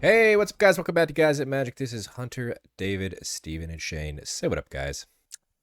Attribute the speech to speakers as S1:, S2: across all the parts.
S1: Hey, what's up, guys? Welcome back to Guys at Magic. This is Hunter, David, Steven, and Shane. Say what up, guys.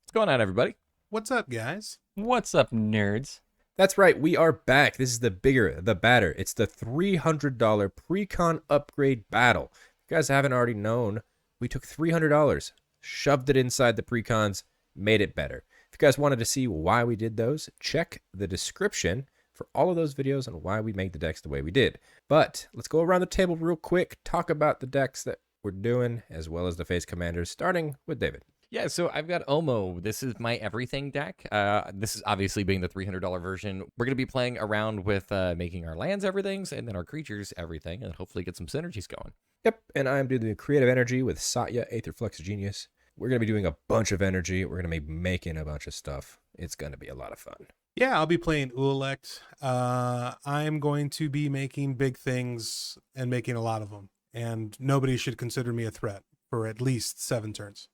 S2: What's going on, everybody?
S3: What's up, guys?
S4: What's up, nerds?
S1: That's right, we are back. This is the bigger, the badder. It's the $300 Precon upgrade battle. If you guys haven't already known, we took $300, shoved it inside the Precons, made it better. If you guys wanted to see why we did those, check the description for all of those videos on why we made the decks the way we did. But let's go around the table real quick, talk about the decks that we're doing, as well as the face commanders, starting with David.
S2: Yeah, so I've got Omo. This is my everything deck. This is obviously being the $300 version. We're going to be playing around with making our lands everythings and then our creatures everything, and hopefully get some synergies going.
S1: Yep, and I'm doing the creative energy with Satya, Aetherflux Genius. We're going to be doing a bunch of energy. We're going to be making a bunch of stuff. It's going to be a lot of fun.
S3: Yeah, I'll be playing Ulalek. I'm going to be making big things and making a lot of them. And nobody should consider me a threat for at least 7 turns.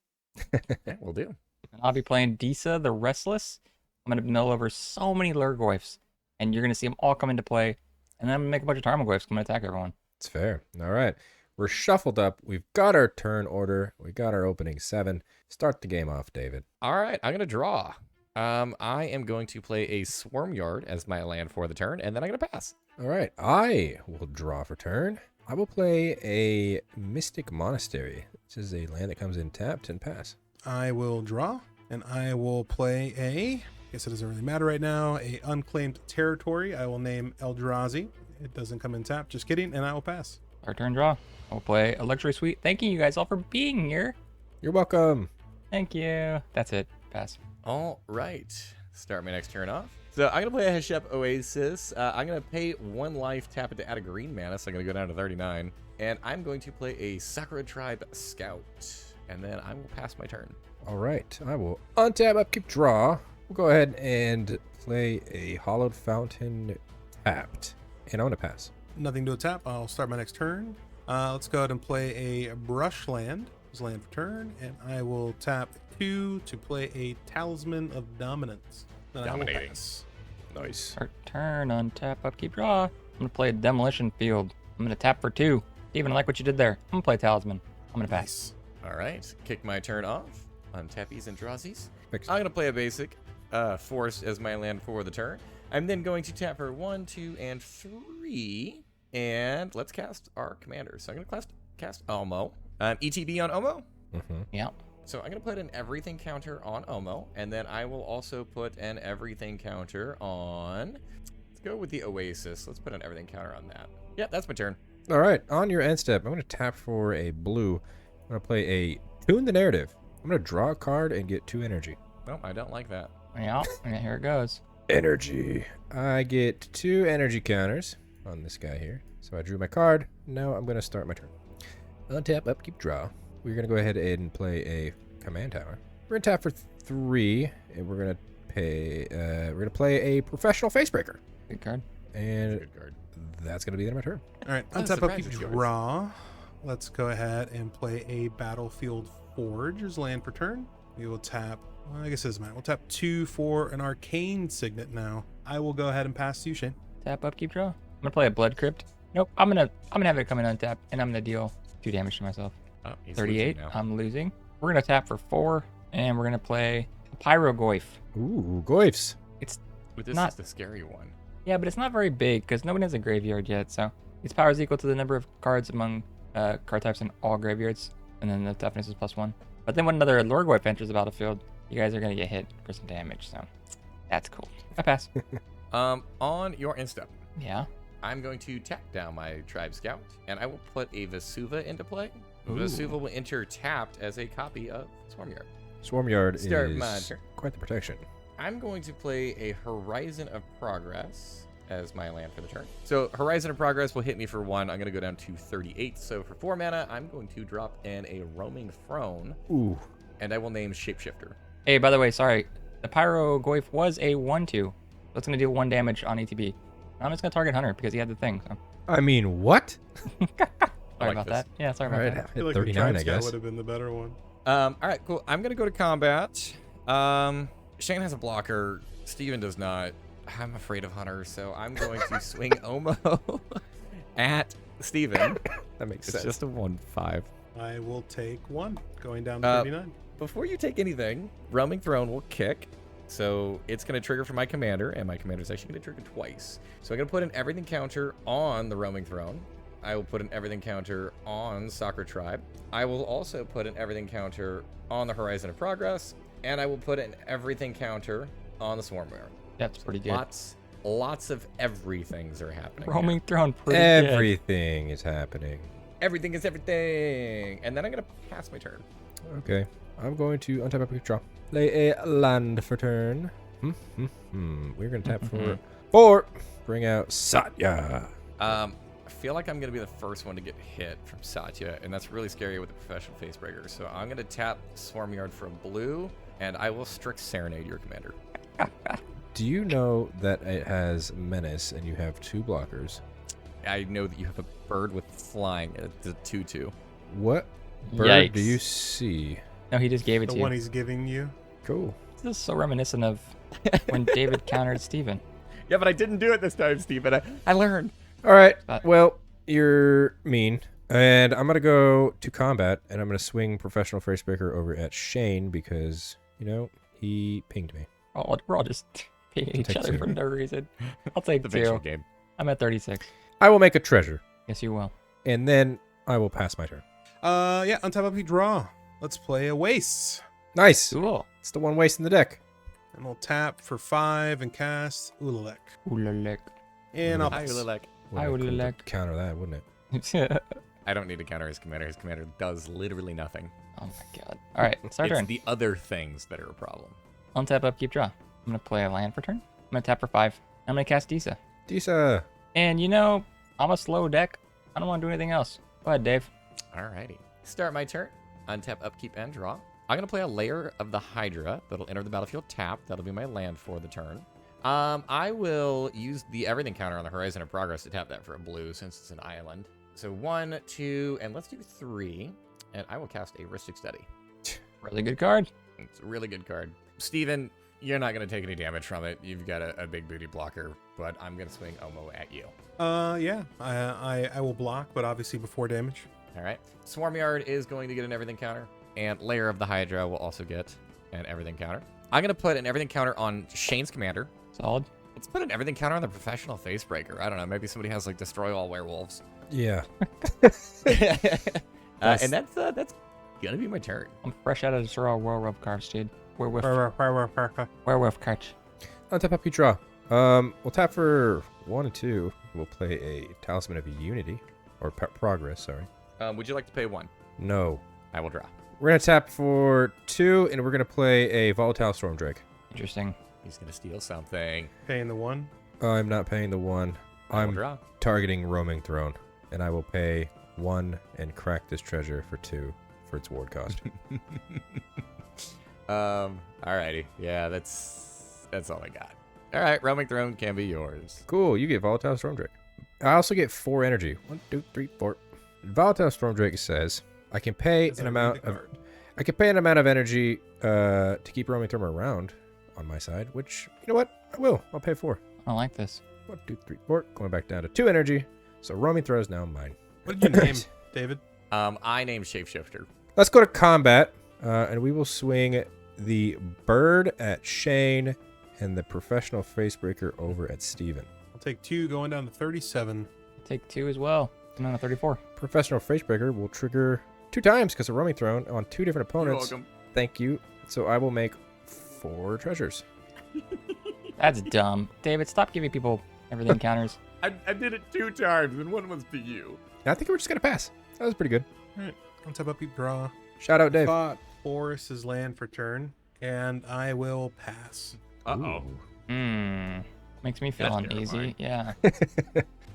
S2: Yeah, we'll do.
S4: And I'll be playing Disa, the Restless. I'm going to mill over so many Lurgoyfs, and you're going to see them all come into play. And then I'm going to make a bunch of Tarmogoyfs come and attack everyone.
S1: It's fair. All right. We're shuffled up. We've got our turn order. We got our opening 7. Start the game off, David.
S2: All right, I'm going to draw. I am going to play a Swarm Yard as my land for the turn, and then I'm going to pass.
S1: All right. I will draw for turn. I will play a Mystic Monastery. This is a land that comes in tapped and pass.
S3: I will draw, and I will play I guess it doesn't really matter right now, a unclaimed territory. I will name Eldrazi. It doesn't come in tap, just kidding, and I will pass.
S4: Our turn draw. I'll play a Luxury Suite. Thanking you guys all for being here.
S1: You're welcome.
S4: Thank you. That's it. Pass.
S2: All right, start my next turn off. So I'm going to play a Heshep Oasis. I'm going to pay 1 life, tap it to add a green mana, so I'm going to go down to 39. And I'm going to play a Sakura Tribe Scout, and then I will pass my turn.
S1: All right. I will untap, upkeep, draw. We'll go ahead and play a Hollowed Fountain tapped. And I'm going to pass.
S3: Nothing to a tap. I'll start my next turn. Let's go ahead and play a Brush land. It's land for turn, and I will tap 2 to play a Talisman of Dominance. Then I will
S2: Dominating.
S3: pass.
S1: Nice.
S4: Our turn, untap, upkeep, draw. I'm going to play a Demolition Field. I'm going to tap for 2. Steven, I like what you did there. I'm going to play Talisman. I'm going to pass.
S3: Nice.
S2: All right, kick my turn off. Untappies and Drawsies.
S1: Fixed.
S2: I'm going to play a basic Force as my land for the turn. I'm then going to tap for 1, 2, and 3. And let's cast our commander. So I'm going to cast Omo. ETB on Omo.
S1: Mm-hmm.
S4: Yeah.
S2: So I'm going to put an everything counter on Omo. And then I will also put an everything counter on... Let's go with the Oasis. Let's put an everything counter on that. Yep, that's my turn.
S1: All right. On your end step, I'm going to tap for a blue. I'm going to play a Tune the Narrative. I'm going to draw a card and get 2 energy.
S2: No, I don't like that.
S4: Yeah. And here it goes.
S1: Energy. I get 2 energy counters on this guy here. So I drew my card. Now I'm going to start my turn. Untap, upkeep, draw. We're going to go ahead and play a command tower. We're going to tap for 3, and we're going to pay. We're going to play a professional facebreaker.
S4: Good card.
S1: And
S2: Good card.
S1: that's going to be the end of my turn.
S3: All right,
S2: I'm
S3: untap,
S2: surprised
S3: upkeep,
S2: it's yours.
S3: draw. Let's go ahead and play a Battlefield Forge as land for turn. We will tap, well, I guess this is mine. We'll tap 2 for an Arcane Signet now. I will go ahead and pass to you, Shane.
S4: Tap, upkeep, draw. I'm going to play a Blood Crypt. Nope. I'm gonna have it come in untap, and I'm going to deal 2 damage to myself.
S2: Oh, he's
S4: 38.
S2: losing now.
S4: I'm losing. We're going to tap for 4, and we're going to play a Pyrogoyf.
S1: Ooh, Goyfs.
S2: But this
S4: not-
S2: is the scary one.
S4: Yeah, but it's not very big because nobody has a graveyard yet. So its power is equal to the number of cards among card types in all graveyards, and then the toughness is +1. But then when another Lurgoyf enters the battlefield, you guys are going to get hit for some damage. So that's cool. I pass.
S2: On your instep,
S4: Yeah.
S2: I'm going to tap down my Tribe Scout, and I will put a Vesuva into play.
S1: Ooh.
S2: Vesuva will enter tapped as a copy of Swarmyard.
S1: Swarmyard
S2: Start my
S1: is
S2: turn.
S1: quite the protection.
S2: I'm going to play a Horizon of Progress as my land for the turn. So Horizon of Progress will hit me for 1. I'm going to go down to 38. So for 4 mana, I'm going to drop in a Roaming Throne,
S1: Ooh.
S2: and I will name Shapeshifter.
S4: Hey, by the way, sorry. The Pyrogoyf was a 1/2. That's going to deal 1 damage on ETB. I'm just going to target Hunter because he had the thing. So.
S1: I mean, what?
S4: Sorry
S2: like
S4: about
S2: this.
S4: that. Yeah, sorry
S1: All
S4: about
S1: right,
S4: that.
S1: hit 39, I guess.
S3: would have been the better one.
S2: All right, cool. I'm going to go to combat. Shane has a blocker. Steven does not. I'm afraid of Hunter, so I'm going to swing Omo at Steven,
S1: That makes
S2: it's
S1: sense.
S2: just a 1/5.
S3: I will take 1, going down to
S2: Uh,
S3: 39.
S2: Before you take anything, Roaming Throne will kick. So it's going to trigger for my commander, and my commander is actually going to trigger twice. So I'm going to put an everything counter on the Roaming Throne. I will put an everything counter on Soccer Tribe. I will also put an everything counter on the Horizon of Progress, and I will put an everything counter on the Swarmware.
S4: That's pretty good.
S2: Lots of everythings are happening. here.
S4: Roaming Throne, pretty good.
S1: Everything is happening.
S2: Everything is everything. And then I'm going to pass my turn.
S1: Okay. I'm going to untap a quick draw. Play a land for turn. We're going to tap for 4. Bring out Satya.
S2: I feel like I'm going to be the first one to get hit from Satya, and that's really scary with the Professional Facebreaker. So I'm going to tap Swarmyard for a blue, and I will Strict Serenade your commander.
S1: Do you know that it has Menace and you have 2 blockers?
S2: I know that you have a bird with flying. It's a 2/2.
S1: What bird do
S4: Yikes.
S1: you see?
S4: No, he just gave it
S3: The
S4: to
S3: one
S4: you.
S3: he's giving you.
S1: Cool.
S4: This is so reminiscent of when David countered Steven.
S2: Yeah, but I didn't do it this time, Steve. But I learned.
S1: All right.
S4: But-
S1: Well, you're mean. And I'm going to go to combat, and I'm going to swing Professional Facebreaker over at Shane because, you know, he pinged me.
S4: Oh, we're all just pinging each
S1: Take
S4: other
S1: 2.
S4: for no reason. I'll take
S2: The
S4: 2.
S2: visual game.
S4: I'm at 36.
S1: I will make a treasure,
S4: Yes, you will.
S1: and then I will pass my turn.
S3: Yeah, untap up, you draw. Let's play a Wastes.
S1: Nice.
S4: Cool.
S1: It's the one waste in the deck.
S3: And we'll tap for 5 and cast Ulalek.
S4: Ulalek.
S3: And I'll
S2: Hi,
S3: pass.
S2: Ulalek.
S4: I would
S1: Cool to
S4: like-
S1: counter that, wouldn't it?
S4: Oh
S2: I don't need to counter his commander. His commander does literally nothing.
S4: my god. All right, it's our
S2: It's
S4: turn.
S2: the other things that are a problem.
S4: Untap, upkeep, draw. I'm gonna play a land for turn. I'm gonna tap for 5. I'm gonna cast Disa.
S1: Disa.
S4: And you know, I'm a slow deck. I don't want to do anything else. Go ahead, Dave.
S2: Alrighty. Start my turn. Untap, upkeep, and draw. I'm going to play a Lair of the Hydra that'll enter the battlefield tapped. That'll be my land for the turn. I will use the everything counter on the Horizon of Progress to tap that for a blue since it's an island. So 1, 2, and let's do 3. And I will cast a Ristic Study.
S4: Really good card.
S2: It's a really good card. Steven, you're not going to take any damage from it. You've got a big booty blocker, but I'm going to swing Omo at you.
S3: Yeah, I will block, but obviously before damage.
S2: All right. Swarmyard is going to get an everything counter, and Lair of the Hydra will also get an everything counter. I'm going to put an everything counter on Shane's commander.
S4: Solid.
S2: Let's put an everything counter on the Professional Facebreaker. I don't know. Maybe somebody has like Destroy All Werewolves.
S1: Yeah.
S2: And that's gonna be my turn.
S4: I'm fresh out of the raw werewolf cards, dude. Werewolf cards.
S1: Untap up, you draw. We'll tap for 1 and 2. We'll play a Talisman of Unity. Or Progress, sorry.
S2: Would you like to pay 1?
S1: No.
S2: I will draw.
S1: We're going to tap for 2, and we're going to play a Volatile Storm Drake.
S4: Interesting.
S2: He's gonna steal something.
S3: Paying the 1.
S1: I'm not paying the 1.
S2: I will
S1: I'm
S2: draw.
S1: targeting Roaming Throne, and I will pay 1 and crack this treasure for 2 for its ward cost.
S2: Alrighty. Yeah, that's all I got. All right, Roaming Throne can be yours.
S1: Cool, you get Volatile Storm Drake. I also get 4 energy. 1, 2, 3, 4. Volatile Storm Drake says I can pay
S3: As
S1: an
S3: I read
S1: amount
S3: the
S1: of
S3: card.
S1: I can pay an amount of energy to keep Roaming Throne around on my side, which, you know what? I will. I'll pay 4.
S4: I don't like this.
S1: 1, 2, 3, 4. Going back down to 2 energy. So Roaming Throw is now mine.
S3: What did you name, David?
S2: I named Shapeshifter.
S1: Let's go to combat, and we will swing the bird at Shane and the Professional Facebreaker over at Steven.
S3: I'll take 2, going down to 37.
S4: Take 2 as well. I'm on a 34.
S1: Professional Facebreaker will trigger 2 times because of Roaming Throne on 2 different opponents.
S2: You're welcome.
S1: Thank you. So I will make 4 treasures.
S4: That's dumb. David, stop giving people everything counters.
S2: I did it 2 times, and 1 was to you.
S1: I think we're just going to pass. That was pretty good.
S3: Alright, on top up, you draw.
S1: Shout out, Dave.
S3: Thought Forest's land for turn, and I will pass.
S2: Uh-oh.
S4: Makes me feel
S2: That's
S4: uneasy.
S2: terrifying.
S4: Yeah.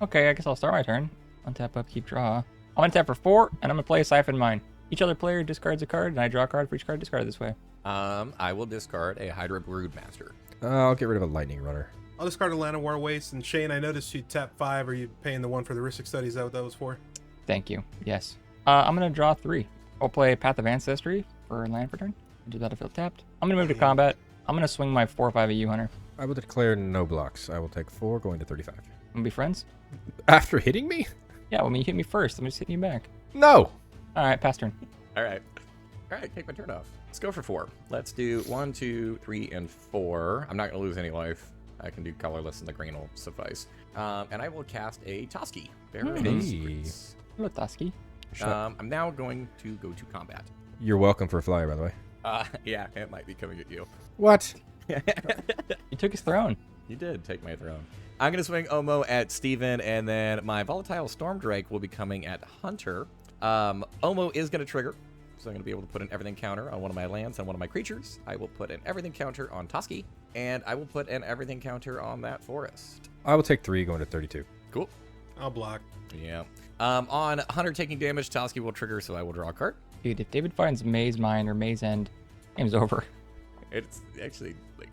S4: Okay, I guess I'll start my turn. Untap, upkeep, draw. I'm gonna tap for 4, and I'm gonna play a Siphon Mine. Each other player discards a card, and I draw a card for each card discarded this way.
S2: I will discard a Hydra Broodmaster.
S1: I'll get rid of a Lightning Runner.
S3: I'll discard a Land of War Waste. And Shane, I noticed you tap 5. Are you paying the 1 for the Ristic Study? Is that what that was for?
S4: Thank you. Yes. I'm gonna draw 3. I'll play Path of Ancestry for land for turn. Into battlefield tapped. I'm gonna move to combat. I'm gonna swing my 4/5 EU Hunter.
S1: I will declare no blocks. I will take 4, going to 35.
S4: I'm gonna be friends.
S1: After hitting me?
S4: Yeah, well, I mean, you hit me first. I'm just hitting you back.
S1: No.
S4: All right, pass turn.
S2: All right. All right, take my turn off. Let's go for 4. Let's do 1, 2, 3, and 4. I'm not going to lose any life. I can do colorless, and the green will suffice. And I will cast a Toski. Bearer of
S1: Hey.
S2: Secrets.
S4: Hello, Toski.
S2: I'm now going to go to combat.
S1: You're welcome for a flyer, by the way.
S2: Yeah, it might be coming at you.
S1: What?
S4: You took his throne.
S2: You did take my throne. I'm going to swing Omo at Steven, and then my Volatile Storm Drake will be coming at Hunter. Omo is going to trigger, so I'm going to be able to put an everything counter on one of my lands and one of my creatures. I will put an everything counter on Toski, and I will put an everything counter on that forest.
S1: I will take 3 going to 32.
S2: Cool.
S3: I'll block.
S2: Yeah. On Hunter taking damage, Toski will trigger, so I will draw a card.
S4: Dude, if David finds Maze Mine or Maze End, game's over.
S2: It's actually, like,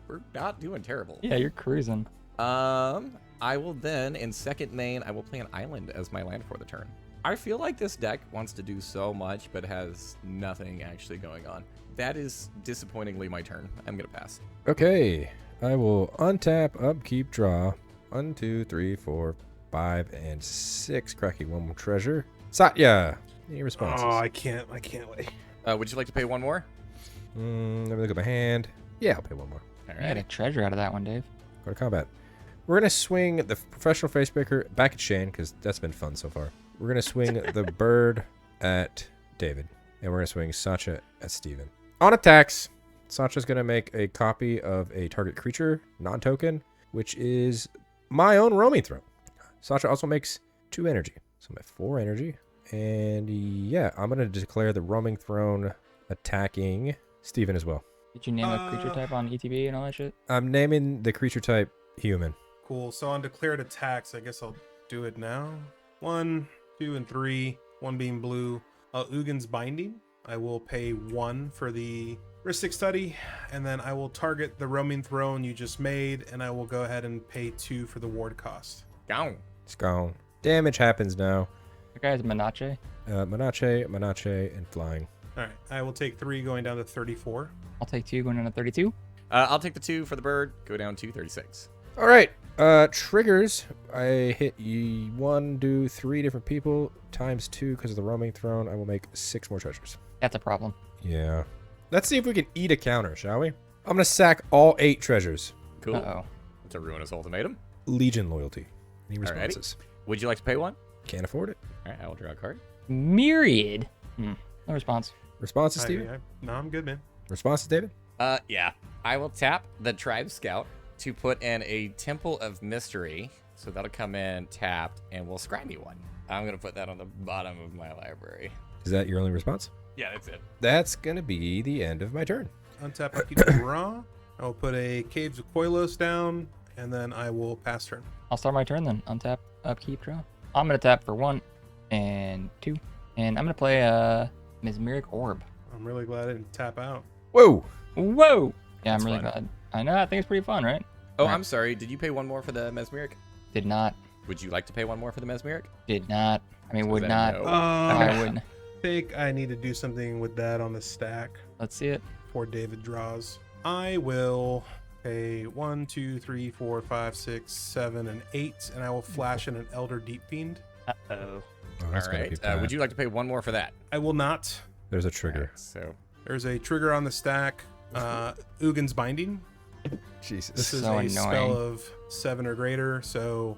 S2: we're not doing terrible.
S4: Yeah, you're cruising.
S2: I will then, in second main, I will play an island as my land for the turn. I feel like this deck wants to do so much, but has nothing actually going on. That is disappointingly my turn. I'm going to pass.
S1: Okay. I will untap, upkeep, draw. 1, 2, 3, 4, 5, and 6. Cracking one more treasure. Satya. Any responses?
S3: Oh, I can't wait.
S2: Would you like to pay one more?
S1: Let me look at my hand. Yeah, I'll pay one more.
S2: All
S4: You got a
S2: right.
S4: treasure out of that one, Dave.
S1: Go to combat. We're going to swing the professional facebreaker back at Shane, because that's been fun so far. We're going to swing the bird at David. And we're going to swing Satya at Steven. On attacks, Satya's going to make a copy of a target creature, non-token, which is my own roaming throne. Satya also makes 2 energy. So I'm at 4 energy. And yeah, I'm going to declare the roaming throne attacking Steven as well.
S4: Did you name a creature type on ETB and all that shit?
S1: I'm naming the creature type human.
S3: Cool. So on declared attacks, I guess I'll do it now. 1, 2, and 3. 1 being blue. Ugin's Binding. I will pay 1 for the Ristic Study, and then I will target the roaming throne you just made, and I will go ahead and pay 2 for the ward cost.
S2: Gone.
S1: It's gone. Damage happens now.
S4: The guy's Manache.
S1: Manache, and flying.
S3: All right. I will take 3 going down to 34.
S4: I'll take 2 going down to 32.
S2: I'll take the 2 for the bird. Go down to 36.
S1: All right. Triggers. I hit 1, do 3 different people times 2 because of the roaming throne. I will make 6 more treasures.
S4: That's a problem.
S1: Yeah. Let's see if we can eat a counter, shall we? I'm going to sack all 8 treasures.
S2: Cool.
S4: Uh-oh.
S2: It's a ruinous ultimatum.
S1: Legion loyalty. Any
S2: Alrighty.
S1: responses?
S2: Would you like to pay 1?
S1: Can't afford it.
S2: All right, I will draw a card.
S4: Myriad. No response.
S1: Responses, Steven?
S3: No, I'm good, man.
S1: Responses, David?
S2: Yeah. I will tap the Tribe Scout to put in a Temple of Mystery. So that'll come in tapped, and we'll scry me 1. I'm going to put that on the bottom of my library.
S1: Is that your only response?
S2: Yeah, that's it.
S1: That's going to be the end of my turn.
S3: Untap, upkeep, draw. I will put a Caves of Koilos down, and then I will pass turn.
S4: I'll start my turn then. Untap, upkeep, draw. I'm going to tap for 1 and 2. And I'm going to play a Mesmeric Orb.
S3: I'm really glad I didn't tap out.
S1: Whoa!
S4: Whoa! Yeah,
S2: That's
S4: I'm really
S2: fun.
S4: glad. I know, I think it's pretty fun, right?
S2: Oh,
S4: Alright.
S2: I'm sorry. Did you pay 1 more for the Mesmeric?
S4: Did not.
S2: Would you like to pay 1 more for the Mesmeric?
S4: Did not. I mean, would
S2: that
S4: not.
S2: no?
S4: I wouldn't.
S3: I think I need to do something with that on the stack
S4: Let's see it.
S3: before David draws. I will pay 1, 2, 3, 4, 5, 6, 7, and 8, and I will flash in an Elder Deep Fiend.
S4: Uh-oh.
S1: Oh,
S2: All
S1: that's gonna be
S2: right.
S1: bad.
S2: Would you like to pay 1 more for that?
S3: I will not.
S1: There's a trigger.
S2: Alright, so
S3: There's a trigger on the stack. Ugin's Binding.
S1: Jesus.
S3: This is
S4: So
S3: a
S4: annoying.
S3: spell of 7 or greater, so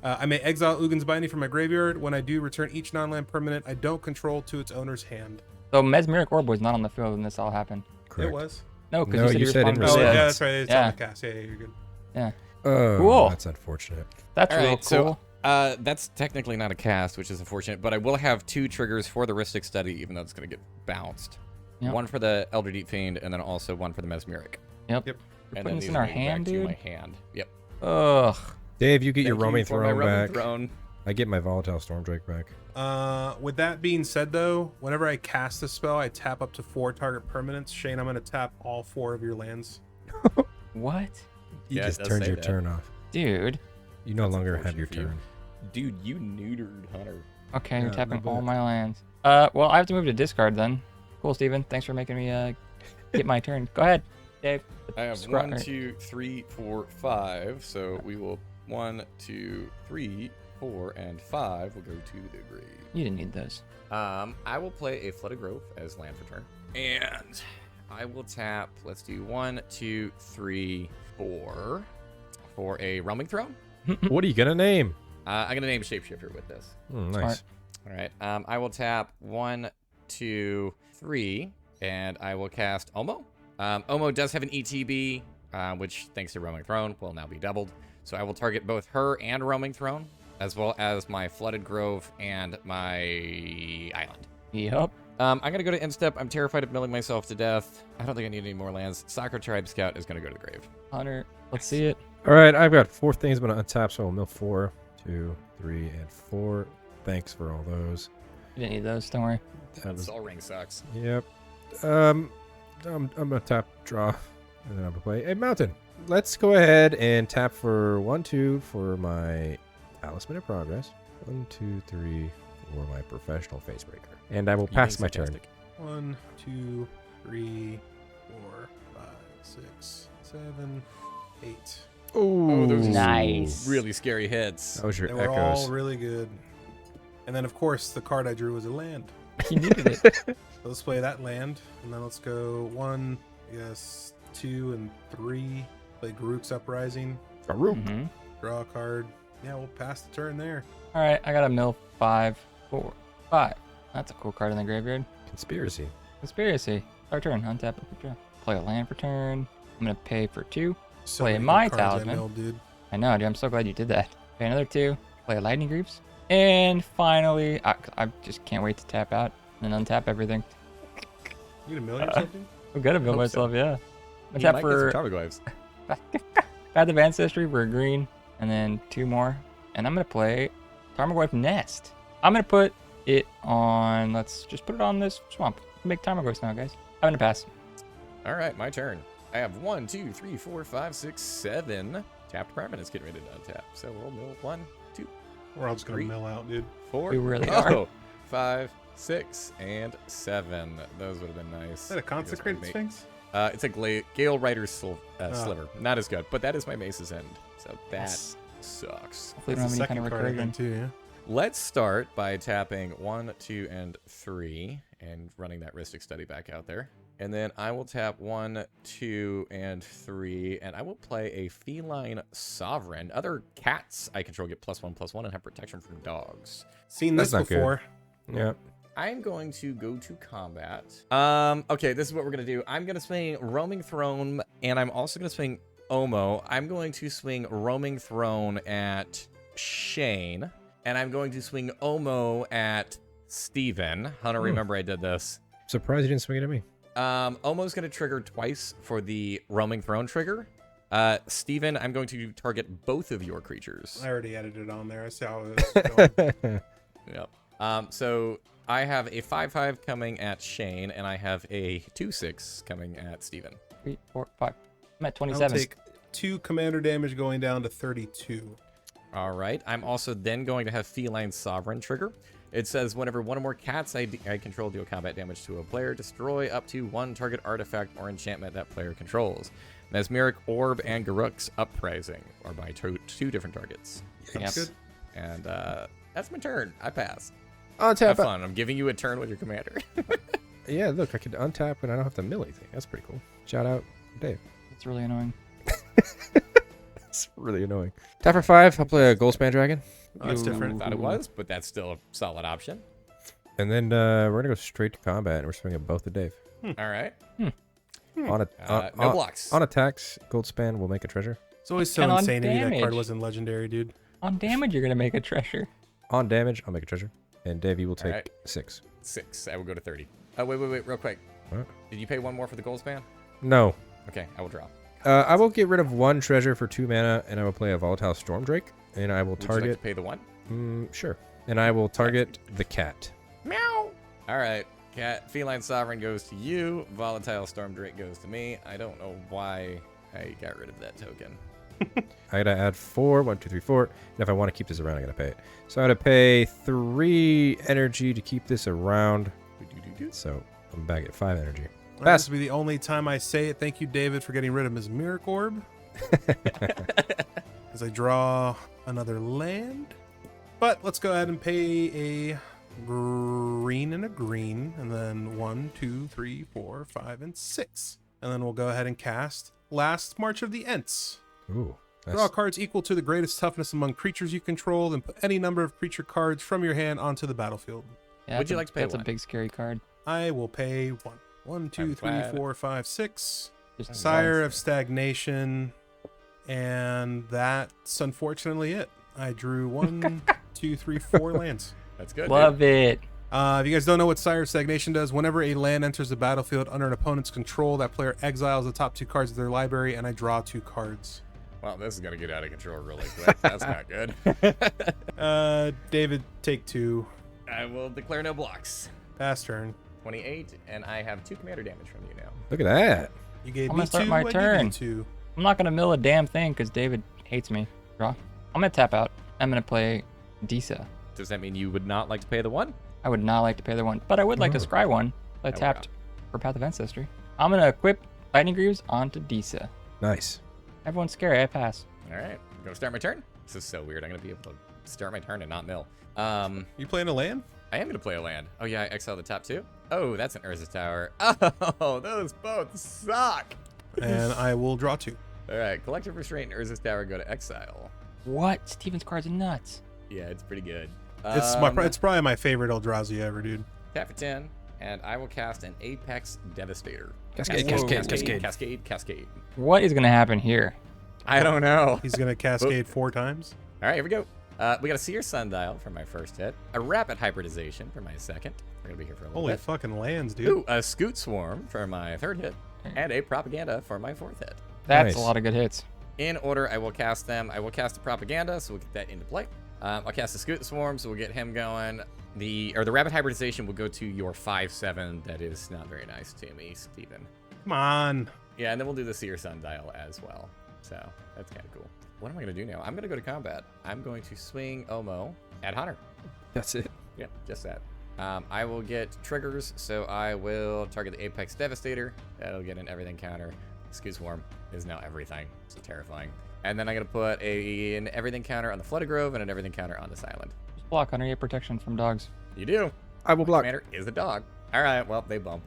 S3: I may exile Ugin's Binding from my graveyard. When I do, return each non-land permanent I don't control to its owner's hand.
S4: So Mesmeric Orb was not on the field when this all happened.
S1: Correct.
S3: It was.
S4: No, because
S1: No,
S4: you
S1: you
S4: said
S1: said
S4: you
S1: in
S4: responded
S3: Oh,
S4: to
S3: yeah,
S4: it.
S3: that's right. It's
S4: Yeah.
S3: on the cast. Yeah, you're good.
S4: Yeah.
S1: Oh,
S4: Cool.
S1: that's unfortunate.
S4: That's
S2: All
S4: real
S2: right,
S4: cool.
S2: so that's technically not a cast, which is unfortunate, but I will have 2 triggers for the Ristic Study, even though it's going to get bounced.
S4: Yep.
S2: 1 for the Elder Deep Fiend, and then also 1 for the Mesmeric.
S4: Yep.
S3: Yep.
S4: You're
S2: And
S4: putting
S2: then
S4: this
S2: these
S4: in
S2: are
S4: our
S2: going back
S4: hand,
S2: to
S4: dude?
S2: my hand. Yep.
S4: Ugh.
S1: Dave, you get your
S2: Thank you
S1: roaming
S2: for my
S1: throne
S2: roaming
S1: back.
S2: throne.
S1: I get my volatile storm drake back.
S3: With that being said, though, whenever I cast a spell, I tap up to 4 target permanents. Shane, I'm going to tap all 4 of your lands.
S4: What?
S1: You
S2: Yeah, it
S1: just
S2: does
S1: turned
S2: say
S1: your
S2: that.
S1: turn off.
S4: Dude.
S1: You no
S2: That's
S1: longer have your
S2: unfortunate for you.
S1: turn.
S2: Dude, you neutered Hunter.
S4: Okay,
S1: Yeah,
S4: you're tapping
S1: not bad.
S4: all my lands. Well, I have to move to discard then. Cool, Steven. Thanks for making me get my turn. Go ahead, Dave.
S2: I have
S4: Scry-
S2: 1, 2, 3, 4, 5. So we will 1, 2, 3, 4, and 5 will go to the grave.
S4: You didn't need those.
S2: I will play a Flooded Grove as land for turn. And I will tap, let's do 1, 2, 3, 4 for a Roaming Throne.
S1: What are you gonna name?
S2: I'm going to name Shapeshifter with this.
S1: Nice.
S2: All right. I will tap 1, 2, 3, and I will cast Omo. Omo does have an ETB, which, thanks to Roaming Throne, will now be doubled. So I will target both her and Roaming Throne, as well as my Flooded Grove and my island.
S4: Yep.
S2: I'm going to go to Instep. I'm terrified of milling myself to death. I don't think I need any more lands. Sakura Tribe Scout is going to go to the grave.
S4: Hunter, let's see it.
S1: All right, I've got 4 things I'm gonna untap, so I'll mill 4, 2, 3, and 4. Thanks for all those.
S4: You didn't need those, don't worry.
S1: That was,
S2: Soul Ring sucks.
S1: yep. I'm gonna tap, draw, and then I'm gonna play a mountain. Let's go ahead and tap for 1, 2 for my Talisman of Progress. 1, 2, 3 for my Professional Facebreaker, and I will pass my turn.
S3: 1, 2, 3, 4, 5, 6, 7, 8.
S2: Oh, those are
S4: Nice.
S2: really scary hits.
S1: That was your
S3: They were
S1: echoes.
S3: all really good. And then, of course, the card I drew was a land.
S4: You needed it.
S3: So let's play that land, and then let's go 1, yes, 2, and 3. Play Garuk's Uprising.
S4: Mm-hmm.
S3: Draw a card. Yeah, we'll pass the turn there.
S4: All right, I got a mill 5, 4, 5. That's a cool card in the graveyard.
S1: Conspiracy.
S4: Conspiracy. Our turn. Untap it for draw. Play a land for turn. I'm gonna pay for 2.
S3: So
S4: Play
S3: many
S4: my
S3: good cards I
S4: Talisman.
S3: milled, dude.
S4: I know, dude. I'm so glad you did that. Pay another 2. Play a Lightning Greaves. And finally, I just can't wait to tap out and untap everything.
S3: You gonna mill yourself, dude?
S4: I'm gonna build
S2: Hope so.
S4: myself, yeah. I
S2: You
S4: tap
S2: might get
S4: for
S2: some Tarmogoyfs.
S4: Path of Ancestry for a green, and then 2 more. And I'm gonna play Tarmogoyf Nest. I'm gonna put it on. Let's just put it on this swamp. Make Tarmogoyfs now, guys. I'm gonna pass.
S2: All right, my turn. I have 1, 2, 3, 4, 5, 6, 7 tapped permanents getting ready to untap. So we'll mill 1, 2,
S3: We're all just gonna
S2: 3,
S3: mill out, dude.
S2: 4.
S4: We really are.
S2: 5, 6, and 7. Those would have been nice.
S3: Is that a Consecrated Sphinx?
S2: It's a Gale Rider's Sliver. Not as good, but that is my Mace's End. So that
S4: Yes.
S2: sucks.
S4: Hopefully, we
S3: That's
S4: don't
S3: the
S4: have any kind
S3: second
S4: of
S3: card I
S4: recursion.
S3: think, too, yeah?
S2: Let's start by tapping 1, 2, and 3 and running that Rhystic Study back out there. And then I will tap 1, 2, and 3, and I will play a Feline Sovereign. Other cats I control get +1/+1 and have protection from dogs.
S3: Seen this
S1: That's not good.
S3: before.
S1: Yeah.
S2: I'm going to go to combat. Okay, this is what we're going to do. I'm going to swing Roaming Throne, and I'm also going to swing Omo. I'm going to swing Roaming Throne at Shane, and I'm going to swing Omo at Steven. Hunter, remember I did this.
S1: Surprised you didn't swing it at me.
S2: Omo's going to trigger twice for the Roaming Throne trigger. Steven, I'm going to target both of your creatures.
S3: I already added it on there. I saw how it was going.
S2: Yep. So I have a 5/5 coming at Shane, and I have a 2/6 coming at Steven.
S4: 3, 4, 5. I'm at
S3: I'll
S4: 27.
S3: take 2 commander damage going down to 32.
S2: All right. I'm also then going to have Feline Sovereign trigger. It says whenever one or more cats I control deal combat damage to a player, destroy up to 1 target artifact or enchantment that player controls. Mesmeric Orb and Garuk's Uprising are my 2 different targets.
S4: Yep.
S3: Good.
S2: And that's my turn. I pass.
S1: Untap.
S2: Have fun. I'm giving you a turn with your commander.
S1: Yeah, look, I could untap and I don't have to mill anything. That's pretty cool. Shout out, Dave.
S4: It's really annoying.
S1: It's really annoying. Tap for 5. I'll play a Goldspan Dragon.
S3: Oh, that's
S4: Ooh.
S3: different.
S2: Thought it was, but that's still a solid option.
S1: And then we're going to go straight to combat and we're swinging both at Dave.
S2: All right.
S1: On,
S2: No blocks.
S1: on attacks, Goldspan will make a treasure.
S3: It's always so
S4: And on
S3: insane to me that card
S4: damage.
S3: wasn't legendary, dude.
S4: On damage, you're gonna make a treasure.
S1: On damage, I'll make a treasure. And Dave, you will take
S2: Alright.
S1: 6.
S2: 6. I will go to 30. Oh, wait, real quick.
S1: What?
S2: Did you pay 1 more for the gold span?
S1: No.
S2: Okay, I will draw.
S1: I will get rid of 1 treasure for 2 mana, and I will play a Volatile Storm Drake. And I will
S2: Would you like
S1: target.
S2: to pay the 1?
S1: Sure. And I will target the cat.
S2: Meow. All right. Cat Feline Sovereign goes to you. Volatile Storm Drake goes to me. I don't know why I got rid of that token.
S1: I gotta add 4. 1, 2, 3, 4. And if I want to keep this around, I gotta pay it. So I gotta pay 3 energy to keep this around. So I'm back at 5 energy.
S3: This will be the only time I say it. Thank you, David, for getting rid of Mesmeric Orb. As I draw another land. But let's go ahead and pay a green and a green, and then 1, 2, 3, 4, 5, and 6. And then we'll go ahead and cast Last March of the Ents.
S1: Ooh.
S3: Draw cards equal to the greatest toughness among creatures you control, then put any number of creature cards from your hand onto the battlefield.
S4: Yeah,
S2: Would you like to pay
S4: That's
S2: one?
S4: a big scary card.
S3: I will pay 1. 1, 2,
S2: I'm
S3: 3,
S2: glad.
S3: 4, 5, 6.
S4: Just
S3: Sire of Stagnation. And that's unfortunately it. I drew 1, 2, 3, 4 lands.
S2: That's good.
S4: love it.
S3: If you guys don't know what Sire of Stagnation does, whenever a land enters the battlefield under an opponent's control, that player exiles the top 2 cards of their library, and I draw 2 cards.
S2: Well, this is going to get out of control really quick. That's not good.
S3: David, take 2.
S2: I will declare no blocks.
S3: Pass turn.
S2: 28, and I have 2 commander damage from you now.
S1: Look at that.
S3: You gave
S4: I'm
S3: me
S4: gonna start
S3: 2,
S4: my
S3: I give
S4: turn.
S3: you 2.
S4: I'm not gonna mill a damn thing because David hates me. Draw. I'm gonna tap out. I'm gonna play Disa.
S2: Does that mean you would not like to pay the 1?
S4: I would not like to pay the 1, but I would like to scry 1. I
S2: Oh,
S4: tapped for Path of Ancestry. I'm gonna equip Lightning Greaves onto Disa.
S1: Nice.
S4: Everyone's scary. I pass.
S2: All right, I'm going to start my turn. This is so weird. I'm going to be able to start my turn and not mill.
S3: You playing a land?
S2: I am going to play a land. Oh, yeah, I exile the top 2. Oh, that's an Urza Tower. Oh, those both suck.
S3: And I will draw 2.
S2: All right, Collective Restraint and Urza's Tower go to exile.
S4: What? Steven's cards are nuts.
S2: Yeah, it's pretty good.
S3: It's probably my favorite Eldrazi ever, dude.
S2: Tap for 10, and I will cast an Apex Devastator.
S1: Cascade,
S2: Cascade.
S4: What is gonna happen here?
S2: I don't know.
S3: He's going to cascade 4 times.
S2: All right, here we go. We got a Seer Sundial for my first hit, a Rapid Hybridization for my second. We're going to be here for a little
S3: Holy
S2: bit.
S3: fucking lands, dude.
S2: Ooh, a Scoot Swarm for my third hit, and a Propaganda for my fourth hit.
S4: That's
S1: Nice.
S4: a lot of good hits.
S2: In order, I will cast them. I will cast the Propaganda, so we'll get that into play. I'll cast the Scoot Swarm, so we'll get him going. The Rapid Hybridization will go to your 5/7. That is not very nice to me, Steven.
S3: Come on.
S2: Yeah, and then we'll do the Seer Sundial as well. So that's kind of cool. What am I going to do now? I'm going to go to combat. I'm going to swing Omo at Hunter.
S1: That's it.
S2: Yeah, just that. I will get triggers, so I will target the Apex Devastator. That'll get an everything counter. Scoot Swarm is now everything. It's terrifying. And then I'm going to put an everything counter on the Flooded Grove and an everything counter on this island.
S4: Just block under your protection from dogs.
S2: You do.
S1: I will block.
S2: Commander is a dog. All right, well, they bump.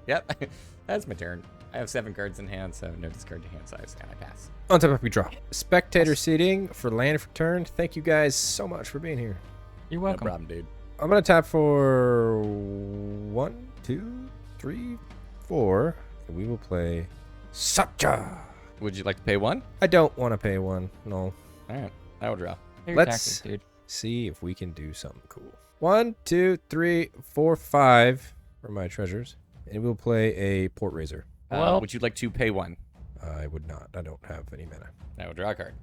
S2: Yep, that's my turn. I have 7 cards in hand, so no discard to hand size, and I pass.
S1: On top of we draw. Spectator seating for land for turn. Thank you guys so much for being here.
S4: You're
S2: No
S4: welcome.
S2: problem, dude.
S1: I'm gonna tap for 1, 2, 3, 4, and we will play Satya.
S2: Would you like to pay 1?
S1: I don't want to pay 1. No.
S2: All right, I will draw.
S4: Your
S1: Let's-
S4: tactics, dude.
S1: See if we can do something cool. 1, 2, 3, 4, 5 for my treasures, and we'll play a Port Razor.
S4: Well-
S2: Would you like to pay 1?
S1: I would not. I don't have any mana.
S2: I will draw a card.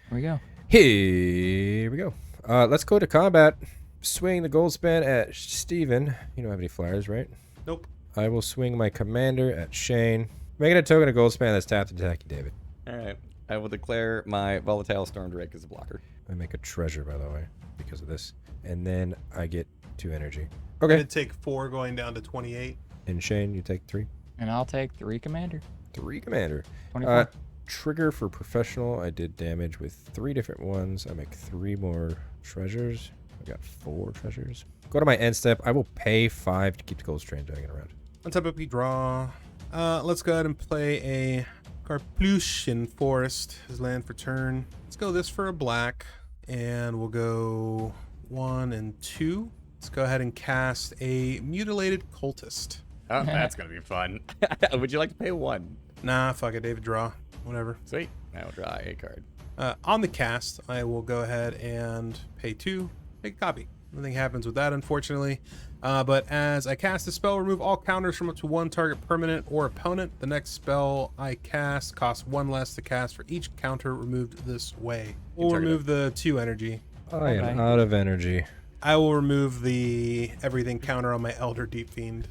S4: Here we go.
S1: Here we go. Let's go to combat. Swing the gold span at Steven. You don't have any flyers, right?
S3: Nope.
S1: I will swing my commander at Shane. Making a token of gold span that's tapped to attack you, David.
S2: All right. I will declare my Volatile Storm Drake as a blocker.
S1: I make a treasure, by the way, because of this. And then I get 2 energy.
S3: I'm
S1: Okay.
S3: going to take 4 going down to 28.
S1: And Shane, you take 3.
S4: And I'll take 3 commander.
S1: 3 commander.
S4: 24.
S1: Trigger for professional. I did damage with 3 different ones. I make 3 more treasures. I got 4 treasures. Go to my end step. I will pay 5 to keep the gold strain dragon around.
S3: On top of we draw. Let's go ahead and play a Carplusian Forest as land for turn. Let's go this for a black. And we'll go 1 and 2. Let's go ahead and cast a Mutilated Cultist.
S2: Oh, that's going to be fun. Would you like to pay 1?
S3: Nah, fuck it, David, draw. Whatever.
S2: Sweet. I will draw a card.
S3: On the cast, I will go ahead and pay 2. Make a copy. Nothing happens with that, unfortunately. But as I cast the spell, remove all counters from up to 1 target permanent or opponent. The next spell I cast costs 1 less to cast for each counter removed this way. We'll
S2: target
S3: remove the 2 energy.
S1: I am
S4: Okay.
S1: out of energy.
S3: I will remove the everything counter on my Elder Deep Fiend.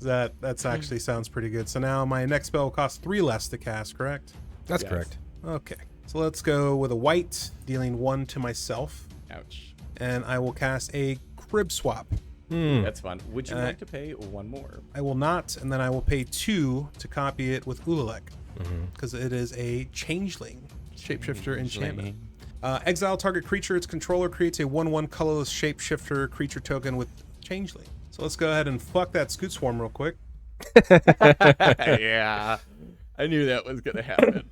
S3: That's actually sounds pretty good. So now my next spell will cost 3 less to cast, correct?
S1: That's
S2: Yes.
S1: correct.
S3: Okay. So let's go with a white, dealing 1 to myself.
S2: Ouch.
S3: And I will cast a Crib Swap.
S2: That's fun. Would you
S3: Uh,
S2: like to pay 1 more?
S3: I will not, and then I will pay 2 to copy it with Ulalek, because it is a changeling shapeshifter enchantment. Exile target creature. Its controller creates a 1/1 colorless shapeshifter creature token with changeling. So let's go ahead and fuck that Scoot Swarm real quick.
S2: Yeah, I knew that was gonna happen.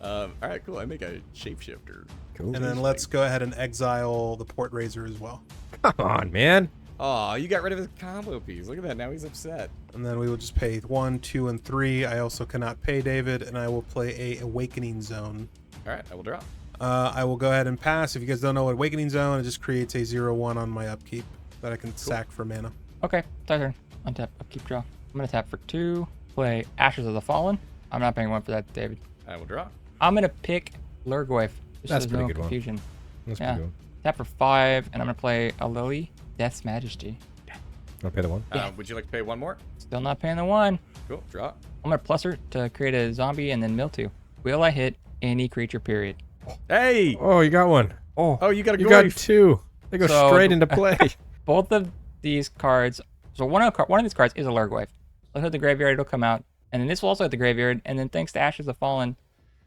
S2: All right, cool. I make a shapeshifter.
S1: Cool.
S3: And then let's go ahead and exile the Port Razor as well.
S1: Come on, man.
S2: Oh, you got rid of his combo piece. Look at that. Now he's upset.
S3: And then we will just pay 1, 2, and 3. I also cannot pay David, and I will play a Awakening Zone.
S2: All right, I will draw.
S3: I will go ahead and pass. If you guys don't know what Awakening Zone, it just creates a 0/1 on my upkeep that I can sack for mana.
S4: Okay, it's our turn. Untap, upkeep, draw. I'm gonna tap for 2. Play Ashes of the Fallen. I'm not paying 1 for that, David.
S2: I will draw.
S4: I'm gonna pick Lurgoyf. Just
S1: That's
S4: so
S1: a
S4: there's
S1: pretty
S4: no
S1: good one.
S4: confusion.
S1: That's
S4: Yeah.
S1: pretty good.
S4: Tap for 5, and I'm gonna play a Lily, Death's Majesty.
S1: Want to pay the 1?
S4: Yeah.
S2: Would you like to pay 1 more?
S4: Still not paying the 1.
S2: Cool. Draw.
S4: I'm gonna plus her to create a zombie and then mill 2. Will I hit any creature, period?
S2: Hey!
S1: Oh, you got one.
S2: Oh, you got a
S1: You got
S2: Goyf.
S1: 2. They go
S4: So-
S1: straight into play.
S4: Both of these cards, so one of these cards is a Lurgoyf. It'll hit the graveyard, it'll come out, and then this will also hit the graveyard, and then thanks to Ashes of the Fallen,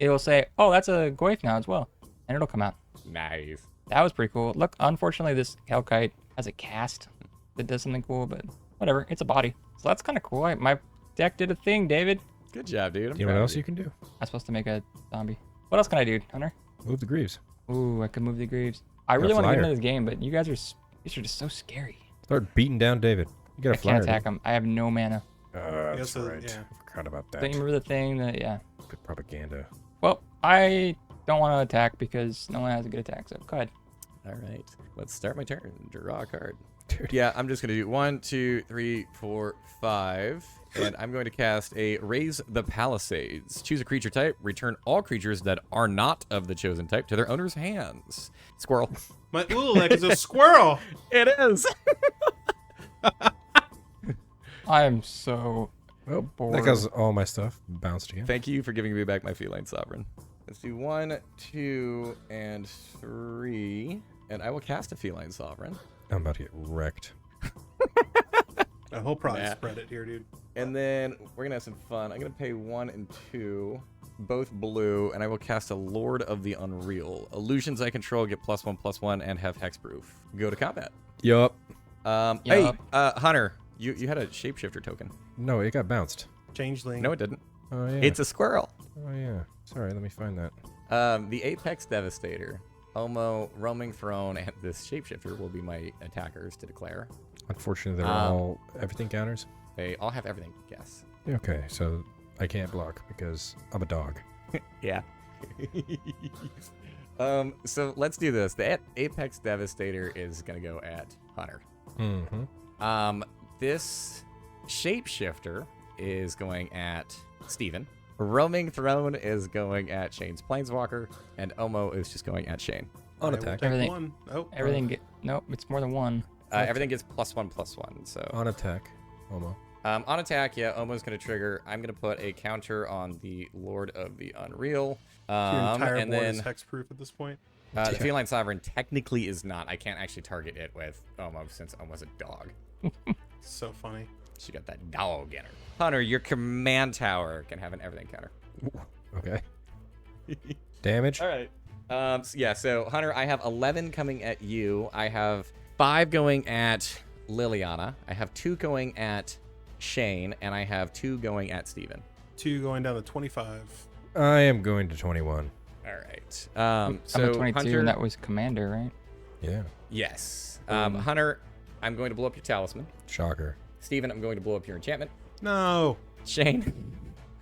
S4: it will say, oh, that's a Goyf now as well, and it'll come out.
S2: Nice.
S4: That was pretty cool. Look, unfortunately, this Hellkite has a cast that does something cool, but whatever, it's a body. So that's kind of cool. My deck did a thing, David.
S2: Good job, dude.
S1: You know what else you can do?
S4: I'm supposed to make a zombie. What else can I do, Hunter?
S1: Move the Greaves.
S4: Ooh, I could move the Greaves. I
S1: Got a
S4: really want to get
S1: flyer.
S4: into this game, but you guys are just so scary.
S1: Start beating down David. You got
S4: I
S1: a flyer.
S4: can't attack him. I have no mana.
S1: That's
S3: Yes,
S1: right.
S3: yeah.
S1: I forgot about
S4: Don't you
S1: that.
S4: remember the thing that, yeah.
S1: Good propaganda.
S4: Well, I don't want to attack because no one has a good attack, so go ahead.
S2: All right. Let's start my turn. Draw a card.
S1: Dude.
S2: Yeah, I'm just going to do 1, 2, 3, 4, 5. And I'm going to cast a Raise the Palisades. Choose a creature type. Return all creatures that are not of the chosen type to their owner's hands. Squirrel.
S3: My Ulalek is a squirrel.
S2: It is.
S4: I am so
S1: Well,
S4: bored.
S1: that causes all my stuff bounced again.
S2: Thank you for giving me back my feline sovereign. Let's do 1, 2, and 3. And I will cast a feline sovereign.
S1: I'm about to get wrecked.
S3: He'll probably
S2: Nah.
S3: spread it here, dude.
S2: And then we're going to have some fun. I'm going to pay 1 and 2, both blue, and I will cast a Lord of the Unreal. Illusions I control get +1/+1 and have hexproof. Go to combat.
S1: Yup.
S2: Hey,
S4: Yup.
S2: Hunter, you had a shapeshifter token.
S1: No, it got bounced.
S3: Changeling.
S2: No, it didn't.
S1: Oh, yeah.
S2: It's a squirrel.
S1: Oh, yeah. Sorry, let me find that.
S2: The Apex Devastator, Omo, Roaming Throne, and this shapeshifter will be my attackers to declare.
S1: Unfortunately, they're all everything counters.
S2: They all have everything, yes.
S1: Okay, so I can't block because I'm a dog.
S2: Yeah. So let's do this. The Apex Devastator is going to go at Hunter.
S1: Mm-hmm.
S2: This shapeshifter is going at Steven. Roaming Throne is going at Shane's Planeswalker, and Omo is just going at Shane.
S1: On
S3: I will
S1: attack.
S3: take
S4: Everything-
S3: 1. Oh,
S4: Everything nope, it's more than 1.
S2: Everything gets +1/+1. So
S1: On attack. Almost.
S2: on attack, yeah, Omo's going to trigger. I'm going to put a counter on the Lord of the Unreal.
S3: Your entire
S2: And
S3: board
S2: then
S3: is hexproof at this point.
S2: the Feline Sovereign technically is not. I can't actually target it with Omo since Omo's a dog.
S3: So funny.
S2: She got that dog in her. Hunter, your command tower can have an everything counter.
S1: Okay. Damage.
S2: All right. So Hunter, I have 11 coming at you. I have 5 going at Liliana. I have 2 going at Shane, and I have 2 going at Steven.
S3: 2 going down to 25.
S1: I am going to 21.
S2: All right.
S4: I'm
S2: So
S4: at 22,
S2: Hunter,
S4: and that was Commander, right?
S1: Yeah.
S2: yes. Hunter, I'm going to blow up your talisman.
S1: Shocker.
S2: Steven, I'm going to blow up your enchantment.
S3: No.
S2: Shane,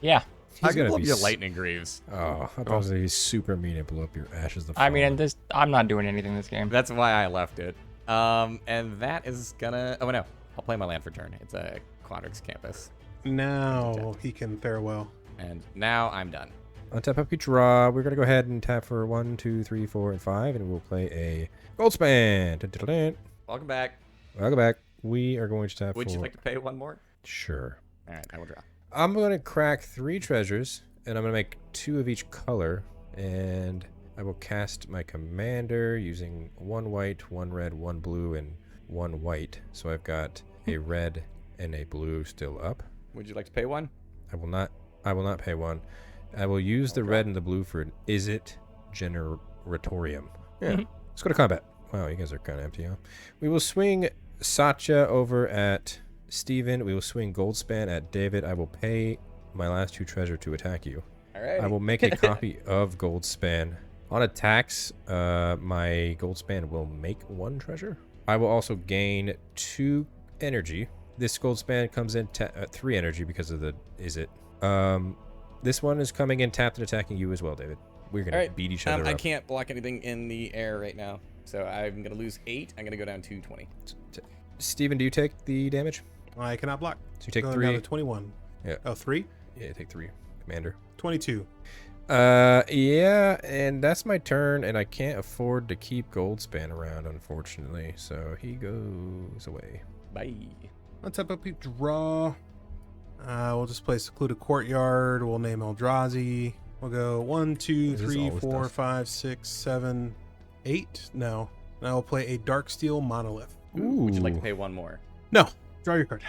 S4: Yeah.
S2: I'm
S1: He's
S2: going to
S1: gonna
S2: blow up
S1: be
S2: your
S1: s-
S2: lightning greaves.
S1: Oh, I thought he's super mean and blew up your ashes.
S4: I mean, and this, I'm not doing anything this game.
S2: That's why I left it. And that is gonna. Oh no, I'll play my land for turn. It's a Quadrix campus,
S3: Now he can farewell.
S2: and now I'm done.
S1: Untap upkeep draw. We're gonna go ahead and tap for 1, 2, 3, 4, and 5, and we'll play a Goldspan. Dun-dun-dun-dun.
S2: Welcome back.
S1: Welcome back. We are going to tap
S2: Would
S1: for.
S2: you like to pay 1 more?
S1: Sure.
S2: All right, I will draw.
S1: I'm gonna crack 3 treasures, and I'm gonna make 2 of each color, and I will cast my commander using 1 white, 1 red, 1 blue, and 1 white. So I've got a red and a blue still up.
S2: Would you like to pay 1?
S1: I will not pay 1. I will use the red and the blue for an Is It Generatorium. Yeah. Let's go to combat. Wow, you guys are kind of empty, huh? We will swing Satya over at Steven. We will swing Goldspan at David. I will pay my last 2 treasure to attack you.
S2: All right.
S1: I will make a copy of Goldspan. On attacks, my Goldspan will make 1 treasure. I will also gain 2 energy. This Goldspan comes in 3 energy because of the this one is coming in tapped and attacking you as well, David. We're gonna beat each other up.
S2: I can't block anything in the air right now, so I'm gonna lose 8. I'm gonna go down to 20.
S1: Steven, do you take the damage?
S3: I cannot block.
S1: So you take
S3: Going
S1: 3.
S3: down to 21.
S1: Yeah.
S3: Oh, 3?
S1: Yeah, take 3, Commander.
S3: 22.
S1: Yeah, and that's my turn, and I can't afford to keep Goldspan around, unfortunately. So he goes away.
S2: Bye.
S3: Let's have a peep draw. We'll just play Secluded Courtyard. We'll name Eldrazi. We'll go 1, 2,
S1: Is this
S3: 3,
S1: all this
S3: 4,
S1: stuff?
S3: 5, 6, 7, 8. No. And I will play a Darksteel Monolith.
S2: Ooh. Would you like to pay 1 more?
S3: No. Draw your card.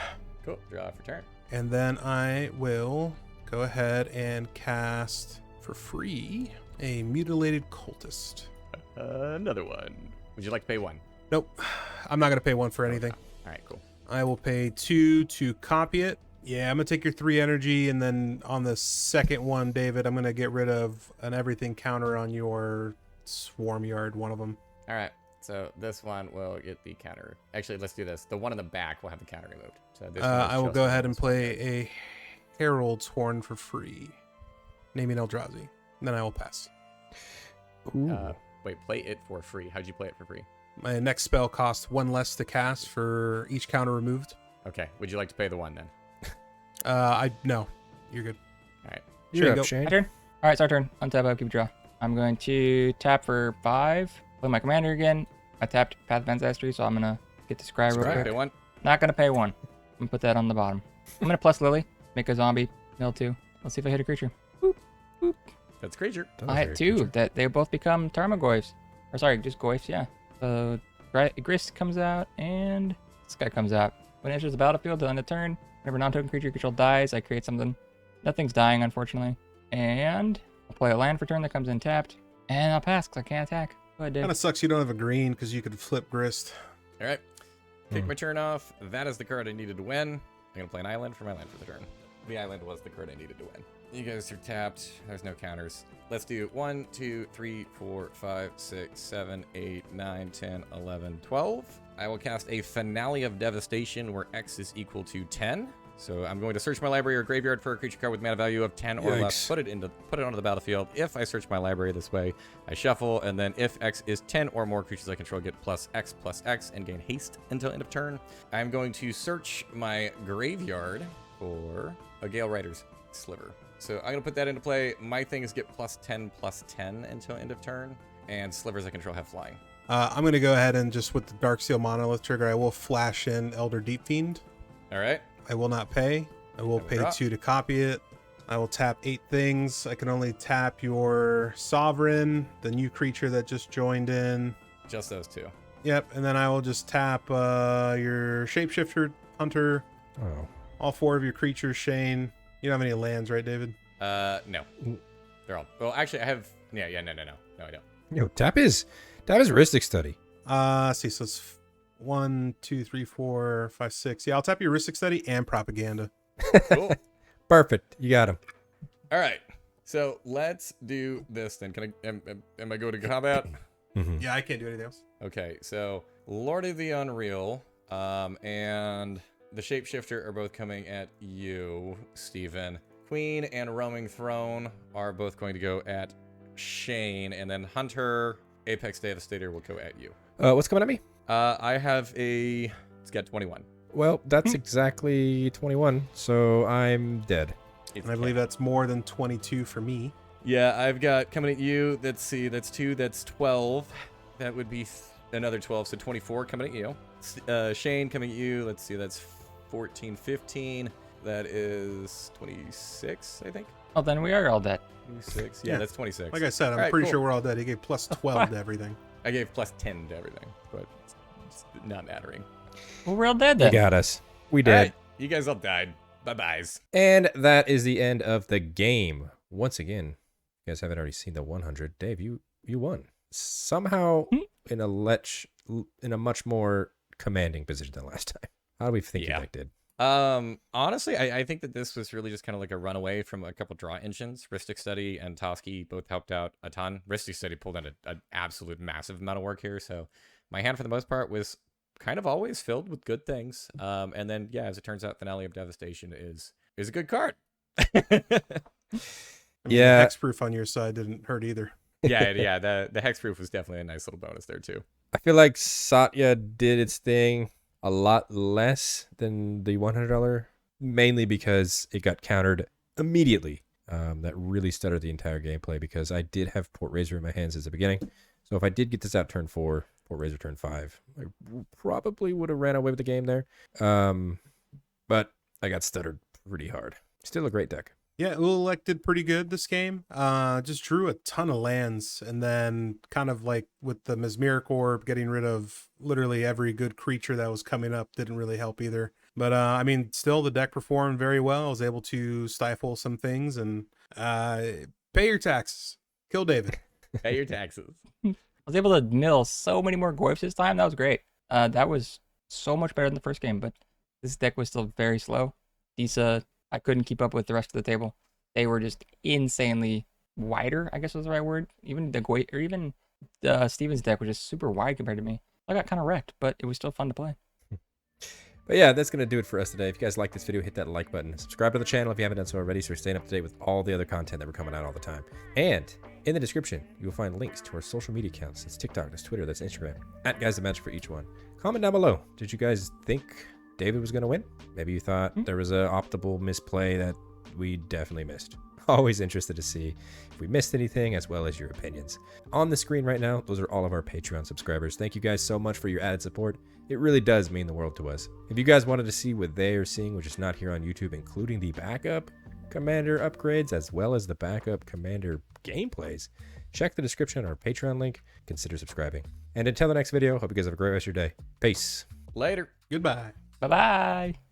S2: Cool. Draw for turn.
S3: And then I will go ahead and cast for free a Mutilated Cultist.
S2: Another one. Would you like to pay 1?
S3: Nope. I'm not going to pay 1 for anything.
S2: All right, cool.
S3: I will pay 2 to copy it. Yeah, I'm going to take your 3 energy, and then on the second one, David, I'm going to get rid of an everything counter on your Swarm Yard, one of them.
S2: All right. So this one will get the counter. Actually, let's do this. The one in the back will have the counter removed. So this one
S3: I will
S2: just
S3: go ahead and
S2: this one.
S3: play a Herald's Horn for free, naming Eldrazi. Then I will pass.
S2: Wait, play it for free. How'd you play it for free?
S3: My next spell costs 1 less to cast for each counter removed.
S2: Okay. Would you like to pay the 1 then?
S3: No, you're good.
S2: All right.
S1: You're
S3: go.
S1: up, Shane.
S4: My turn? Alright, it's our turn. Untap, I'll keep draw. I'm going to tap for 5. Play my commander again. I tapped Path of Ancestry, so I'm going to get to Scry real
S2: All right,
S4: quick.
S2: pay 1.
S4: Not going to pay 1. I'm going to put that on the bottom. I'm going to plus Lily. Make a zombie. Mill 2. Let's see if I hit a creature.
S2: That's creature.
S1: That was
S4: I
S1: very
S4: hit 2.
S1: creature.
S4: That they both become Tarmogoyfs. Or sorry, just Goyfs, yeah. So Grist comes out, and this guy comes out. When it enters the battlefield, to end a turn, whenever non-token creature you control dies, I create something. Nothing's dying, unfortunately. And I'll play a land for turn that comes in tapped. And I'll pass, because I can't attack. Go ahead, Dave.
S3: Kind of sucks you don't have a green because you could flip Grist.
S2: All right. Kick my turn off. That is the card I needed to win. I'm going to play an island for my land for the turn. The island was the card I needed to win. You guys are tapped. There's no counters. Let's do 1, 2, 3, 4, 5, 6, 7, 8, 9, 10, 11, 12. I will cast a Finale of Devastation where X is equal to 10. So I'm going to search my library or graveyard for a creature card with mana value of 10 or less. Put it onto the battlefield. If I search my library this way, I shuffle, and then if X is 10 or more creatures I control get plus X and gain haste until end of turn. I'm going to search my graveyard for a Gale Rider's Sliver. So I'm going to put that into play. My things get plus 10 until end of turn, and slivers I control have flying.
S3: I'm going to go ahead and just with the Darksteel Monolith trigger, I will flash in Elder Deep Fiend.
S2: All right.
S3: I will not pay. I will
S2: Have a
S3: pay
S2: drop.
S3: 2 to copy it. I will tap 8 things. I can only tap your Sovereign, the new creature that just joined in.
S2: Just those 2.
S3: Yep, and then I will just tap your Shapeshifter, Hunter,
S1: Oh.
S3: all 4 of your creatures, Shane. You don't have any lands, right, David?
S2: No. They're all. Well, actually, I have. No, I don't.
S1: Yo, tap his Ristic Study.
S3: See, so it's 1, 2, 3, 4, 5, 6. Yeah, I'll tap your Ristic Study and Propaganda.
S2: Cool.
S1: Perfect. You got him.
S2: All right. So let's do this then. Can I? Am I going to combat?
S1: Mhm.
S3: Yeah, I can't do anything else.
S2: Okay. So Lord of the Unreal, and the Shapeshifter are both coming at you, Steven. Queen and Roaming Throne are both going to go at Shane, and then Hunter, Apex Devastator will go at you.
S1: What's coming at me?
S2: I have it's got 21.
S1: Well, that's exactly 21, so I'm dead.
S3: And I believe that's more than 22 for me.
S2: Yeah, I've got coming at you. Let's see, that's 2, that's 12. That would be another 12, so 24 coming at you. Shane coming at you. Let's see, that's 14, 15. That is 26, I think.
S4: Oh, then we are all dead.
S2: 26.
S3: Yeah.
S2: Yeah, that's 26.
S3: Like I said, I'm
S2: All right,
S3: pretty
S2: cool.
S3: sure we're all dead. He gave plus 12 to everything.
S2: I gave plus 10 to everything, but it's not mattering.
S4: Well, we're all dead
S1: You
S4: then.
S1: got us. We
S2: All
S1: did.
S2: right, you guys all died. Bye-byes.
S1: And that is the end of the game. Once again, you guys haven't already seen the 100. Dave, you won. somehow in a much more commanding position than last time. How do we think your deck did?
S2: Honestly, I think that this was really just kind of like a runaway from a couple draw engines. Ristic Study and Toski both helped out a ton. Ristic Study pulled in an absolute massive amount of work here, so my hand for the most part was kind of always filled with good things. And then yeah, as it turns out, Finale of Devastation is a good card.
S3: I mean,
S1: Yeah.
S3: the hexproof on your side didn't hurt either.
S2: yeah. The hexproof was definitely a nice little bonus there too.
S1: I feel like Satya did its thing a lot less than the $100, mainly because it got countered immediately. That really stuttered the entire gameplay because I did have Port Razor in my hands at the beginning. So if I did get this out turn 4, Port Razor turn 5, I probably would have ran away with the game there. But I got stuttered pretty hard. Still a great deck.
S3: Yeah, Ulalek did pretty good this game. Just drew a ton of lands, and then kind of like with the Mesmeric Orb, getting rid of literally every good creature that was coming up didn't really help either. But I mean, still the deck performed very well. I was able to stifle some things and pay your taxes. Kill David.
S2: Pay your taxes.
S4: I was able to mill so many more Goyfs this time. That was great. That was so much better than the first game, but this deck was still very slow. Disa, I couldn't keep up with the rest of the table. They were just insanely wider, I guess was the right word. Even the Goy or even the Stevens deck was just super wide compared to me. I got kind of wrecked, but it was still fun to play.
S1: But yeah, that's going to do it for us today. If you guys like this video, hit that like button. Subscribe to the channel if you haven't done so already so you're staying up to date with all the other content that we're coming out all the time. And in the description, you will find links to our social media accounts. That's TikTok, that's Twitter, that's Instagram. @GuysTheMagic for each one. Comment down below. Did you guys think David was going to win? Maybe you thought there was an optimal misplay that we definitely missed. Always interested to see if we missed anything, as well as your opinions. On the screen right now, those are all of our Patreon subscribers. Thank you guys so much for your added support. It really does mean the world to us. If you guys wanted to see what they are seeing, which is not here on YouTube, including the backup commander upgrades, as well as the backup commander gameplays, check the description on our Patreon link. Consider subscribing. And until the next video, hope you guys have a great rest of your day. Peace.
S2: Later.
S3: Goodbye.
S4: Bye-bye.